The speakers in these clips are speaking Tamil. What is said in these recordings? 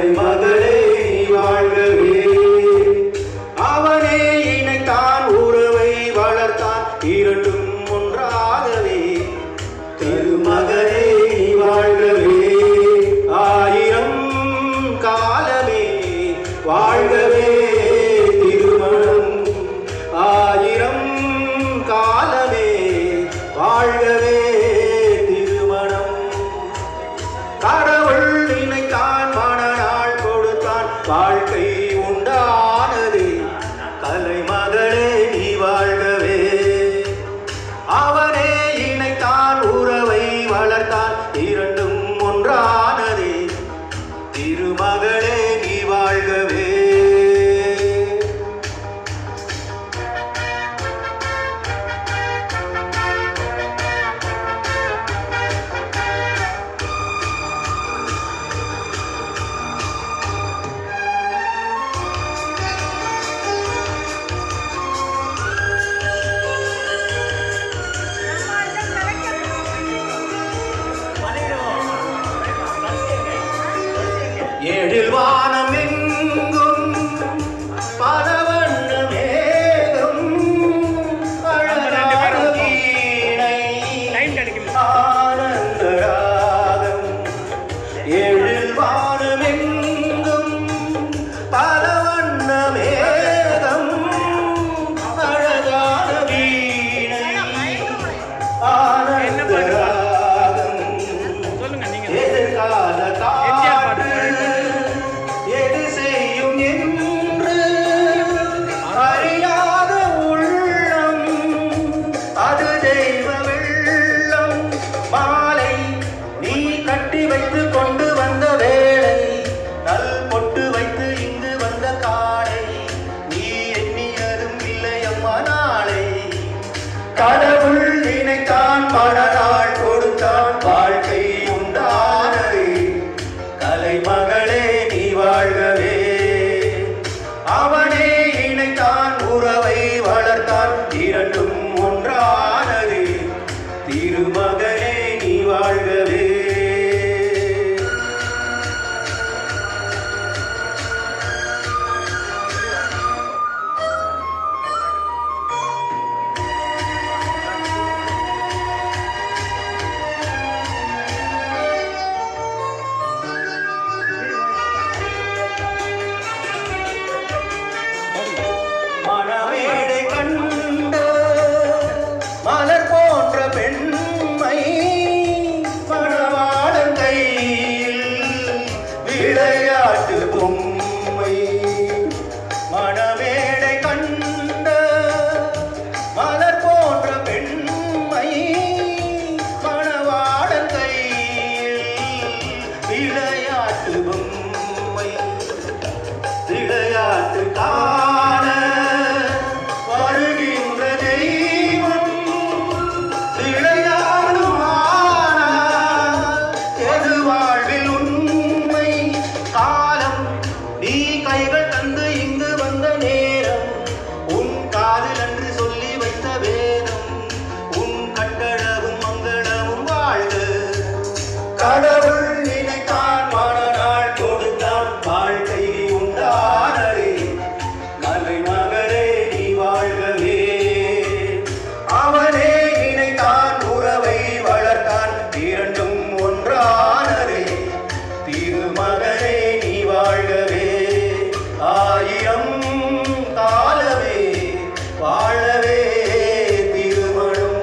கலைமகளே நீ வாழ்கவே. அவனே இணைத்தான் உறவை வளர்த்தான் இரண்டும் ஒன்றாகவே. திருமகனே நீ வாழ்கவே. ஆயிரம் காலமே வாழ்கவே திருமணம். ஆயிரம் காலமே வாழ்கவே திருமணம். கடவுள் நினைத்தான் மணநாள் கொடுத்தான் வாழ்க்கை உண்டானது. கலைமகளே நீ வாழ்கவே. அவனே இணைத்தான் உறவை வளர்த்தான் இரண்டும் ஒன்றானது. திருமகளே நீ வாழ்கவே. ஏழில் வானம் எங்கும் பலவண்ண மேகம் அழகான வீணை ஆனந்த ராகம். ஏழில் வானம் எங்கும் பலவண்ண மேகம் அழகான வீணை ஆனந்த ராகம். எதிர்கால காற்று எது செய்யும் என்று அறியாத உள்ளம் அது தெய்வ வெள்ளம். மாலை நீ கட்டி வைத்து கொண்டு வந்த வேளை நல் பொட்டு வைத்து இங்கு வந்த காலை நீ எண்ணியதும் இல்லை அம்மா நாளை. கடவுள் நினைத்தான் மணநாள் கொடுத்தான் வாழ்க்கை உண்டானது. கலைமகளே நீ வாழ்கவே. அவனே இணைத்தான் உறவை வளர்த்தான் இரண்டும் ஒன்றானது. திருமகனே நீ வாழ்கவே. மணமேடை கண்ட மலர் போன்ற பெண்மை மணவாளன் கையில் விளையாட்டு பொம்மை. மணமேடை கண்ட மலர் போன்ற பெண்மை மணவாளன் கையில் விளையாட்டு பொம்மை. விளையாட்டு காண வருகின்ற தெய்வம் விளையாடுமானால் எது வாழ்வில் உண்மை. காலம் நீ கைகள் தந்து இங்கு வந்த நேரம் உன் காதில் என்று சொல்லி வைத்த வேதம் உன் கட்டழகும் மங்களமும் வாழ்க. கடவுள் நினைத்தான் மணநாள் கொடுத்தான் வாழ்க்கை உண்டானது. கலைமகளே நீ வாழ்கவே. அவனே இணைத்தான் உறவை வளர்த்தான் இரண்டும் ஒன்றானது. திருமகனே நீ வாழ்கவே. ஆயிரம் காலமே வாழவே திருமணம்.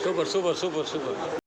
Super super super super.